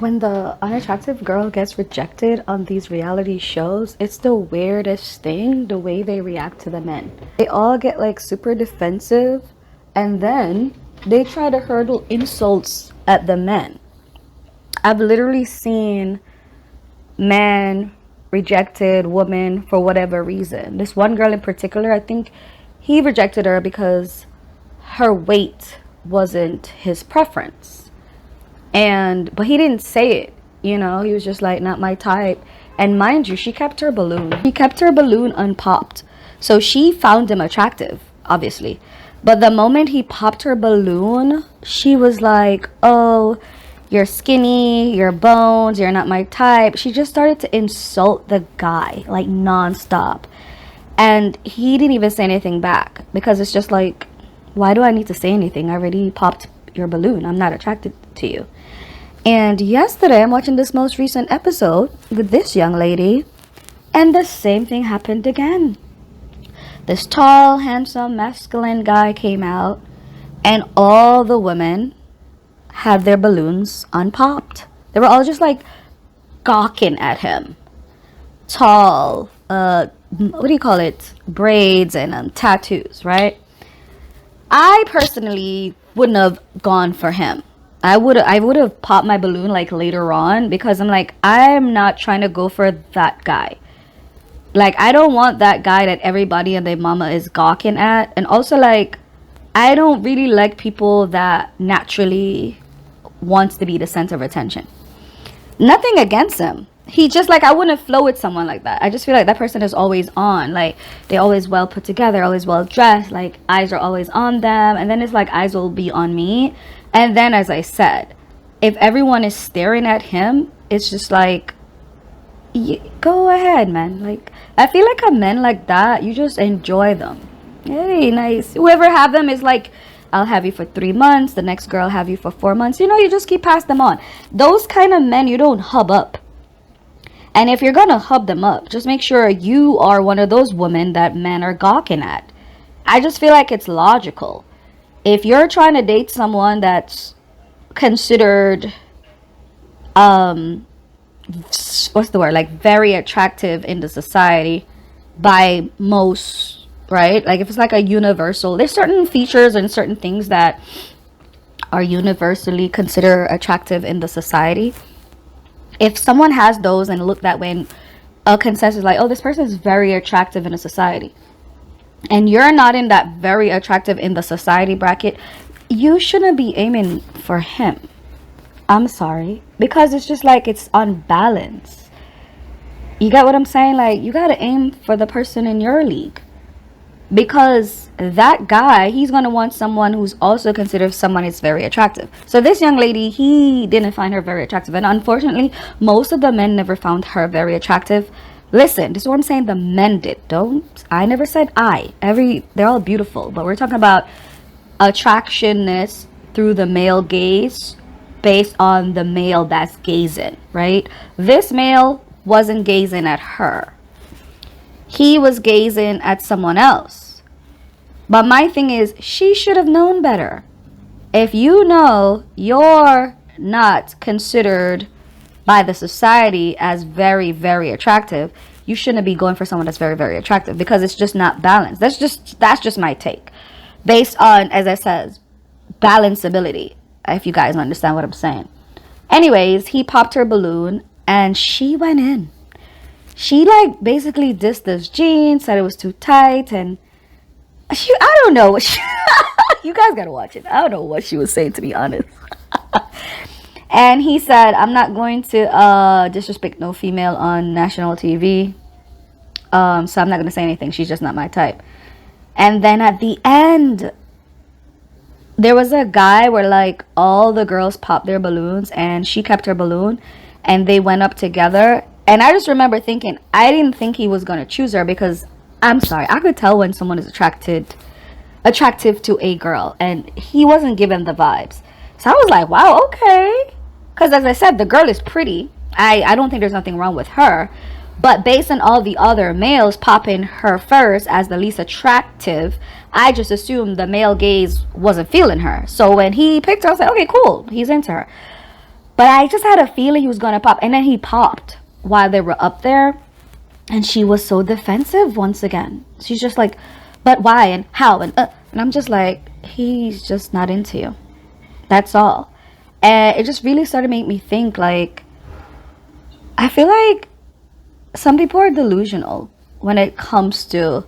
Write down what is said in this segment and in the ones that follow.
when the unattractive girl gets rejected on these reality shows, it's the weirdest thing, the way they react to the men. They all get like super defensive, and then they try to hurl insults at the men. I've literally seen men rejected women for whatever reason. This one girl in particular, I think he rejected her because her weight wasn't his preference. But he didn't say it, he was just like, not my type. And mind you, she kept her balloon unpopped, so she found him attractive, obviously. But the moment he popped her balloon, she was like, oh, you're skinny, you're bones, you're not my type. She just started to insult the guy like nonstop, and he didn't even say anything back, because it's just like, why do I need to say anything? I already popped your balloon. I'm not attracted to you. And yesterday I'm watching this most recent episode with this young lady, and the same thing happened again. This tall, handsome, masculine guy came out, and all the women had their balloons unpopped. They were all just like gawking at him. Tall, what do you call it? Braids and tattoos, right? I personally wouldn't have gone for him. I would have popped my balloon like later on, because I'm like, I'm not trying to go for that guy. Like, I don't want that guy that everybody and their mama is gawking at. And also, like, I don't really like people that naturally wants to be the center of attention. Nothing against him. He just, like, I wouldn't flow with someone like that. I just feel like that person is always on. Like, they always well put together, always well dressed. Like, eyes are always on them. And then it's like, eyes will be on me. And then, as I said, if everyone is staring at him, it's just like, go ahead, man. Like, I feel like a men like that, you just enjoy them. Hey, nice. Whoever have them is like, I'll have you for 3 months. The next girl have you for 4 months. You just keep passing them on. Those kind of men, you don't hub up. And if you're gonna hub them up, just make sure you are one of those women that men are gawking at. I just feel like it's logical. If you're trying to date someone that's considered, what's the word? Like, very attractive in the society by most, right? Like, if it's like a universal, there's certain features and certain things that are universally considered attractive in the society. If someone has those and look that way, and a consensus like, oh, this person is very attractive in a society, and you're not in that very attractive in the society bracket, you shouldn't be aiming for him. I'm sorry, because it's just like, it's unbalanced. You get what I'm saying? Like, you gotta aim for the person in your league, because that guy, he's gonna want someone who's also considered someone is very attractive. So this young lady, he didn't find her very attractive, and unfortunately most of the men never found her very attractive. Listen, this is what I'm saying, the men did. I never said they're all beautiful, but we're talking about attractionness through the male gaze, based on the male that's gazing, right? This male wasn't gazing at her. He was gazing at someone else. But my thing is, she should have known better. If you know you're not considered by the society as very, very attractive, you shouldn't be going for someone that's very, very attractive, because it's just not balanced. That's just my take, based on, as I said, balanceability, if you guys understand what I'm saying. Anyways, he popped her balloon and she went in. She like basically dissed this jeans, said it was too tight, and I don't know what you guys gotta watch it. I don't know what she was saying, to be honest. And he said, I'm not going to disrespect no female on national TV, so I'm not gonna say anything. She's just not my type. And then at the end, there was a guy where like all the girls popped their balloons and she kept her balloon, and they went up together. And I just remember thinking, I didn't think he was going to choose her, because I'm sorry, I could tell when someone is attractive to a girl, and he wasn't giving the vibes. So I was like, wow, okay. Because as I said, the girl is pretty. I don't think there's nothing wrong with her. But based on all the other males popping her first as the least attractive, I just assumed the male gaze wasn't feeling her. So when he picked her, I was like, okay, cool, he's into her. But I just had a feeling he was gonna pop, and then he popped while they were up there, and she was so defensive once again. She's just like, but why and how and I'm just like, he's just not into you. That's all. And it just really started to make me think, like, I feel like some people are delusional when it comes to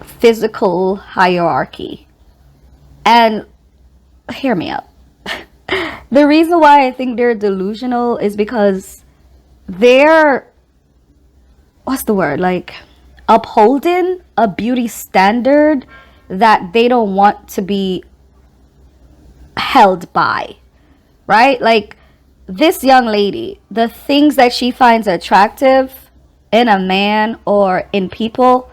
physical hierarchy. And hear me out. The reason why I think they're delusional is because they're, what's the word, like, upholding a beauty standard that they don't want to be held by, right? Like, this young lady, the things that she finds attractive in a man or in people,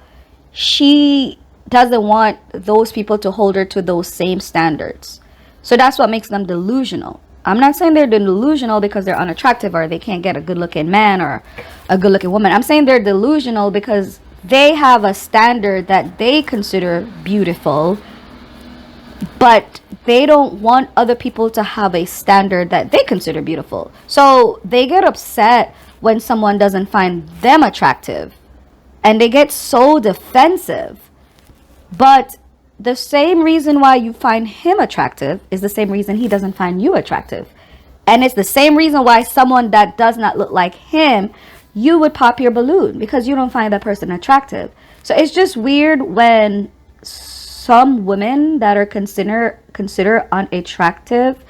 she doesn't want those people to hold her to those same standards. So that's what makes them delusional. I'm not saying they're delusional because they're unattractive or they can't get a good looking man or a good looking woman. I'm saying they're delusional because they have a standard that they consider beautiful, but they don't want other people to have a standard that they consider beautiful. So they get upset when someone doesn't find them attractive, and they get so defensive. But the same reason why you find him attractive is the same reason he doesn't find you attractive. And it's the same reason why someone that does not look like him, you would pop your balloon because you don't find that person attractive. So it's just weird when some women that are considered unattractive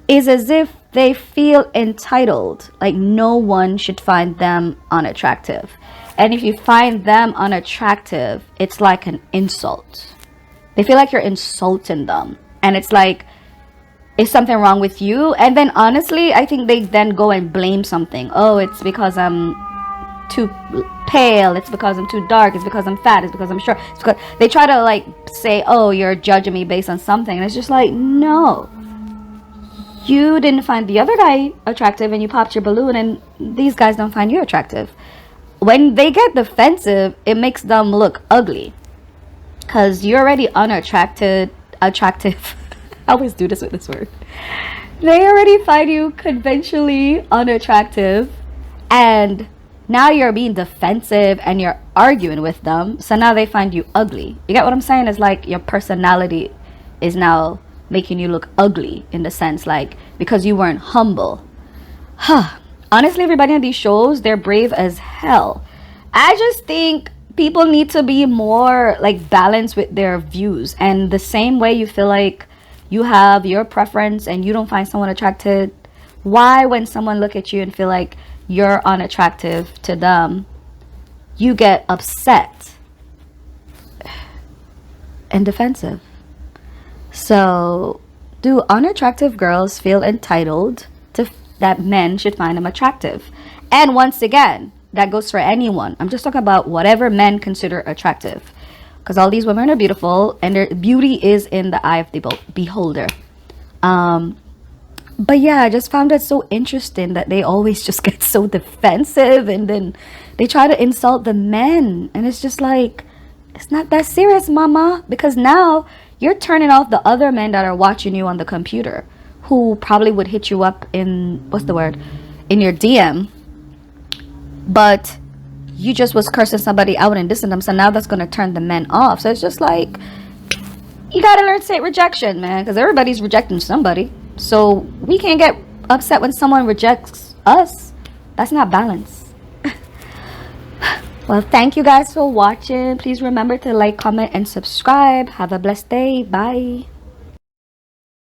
is as if they feel entitled, like no one should find them unattractive. And if you find them unattractive, it's like an insult. They feel like you're insulting them. And it's like, is something wrong with you? And then honestly, I think they then go and blame something. Oh, it's because I'm too pale. It's because I'm too dark. It's because I'm fat. It's because I'm short. It's because they try to like say, oh, you're judging me based on something. And it's just like, no. You didn't find the other guy attractive and you popped your balloon, and these guys don't find you attractive. When they get defensive, it makes them look ugly. Because you're already attractive. I always do this with this word. They already find you conventionally unattractive, and now you're being defensive and you're arguing with them. So now they find you ugly. You get what I'm saying? It's like your personality is now making you look ugly, in the sense, like, because you weren't humble. Honestly, everybody on these shows, they're brave as hell. I just think people need to be more like balanced with their views. And the same way you feel like you have your preference and you don't find someone attractive, why when someone look at you and feel like you're unattractive to them, you get upset and defensive? So do unattractive girls feel entitled to that men should find them attractive? And once again, that goes for anyone. I'm just talking about whatever men consider attractive, because all these women are beautiful and their beauty is in the eye of the beholder. But yeah, I just found it so interesting that they always just get so defensive and then they try to insult the men, and it's just like, it's not that serious, mama, because now you're turning off the other men that are watching you on the computer, who probably would hit you up in, what's the word, in your DM, but you just was cursing somebody out and dissing them, so now that's going to turn the men off. So it's just like, you gotta learn to say rejection, man, because everybody's rejecting somebody. So we can't get upset when someone rejects us. That's not balance. Well, thank you guys for watching. Please remember to like, comment, and subscribe. Have a blessed day. Bye.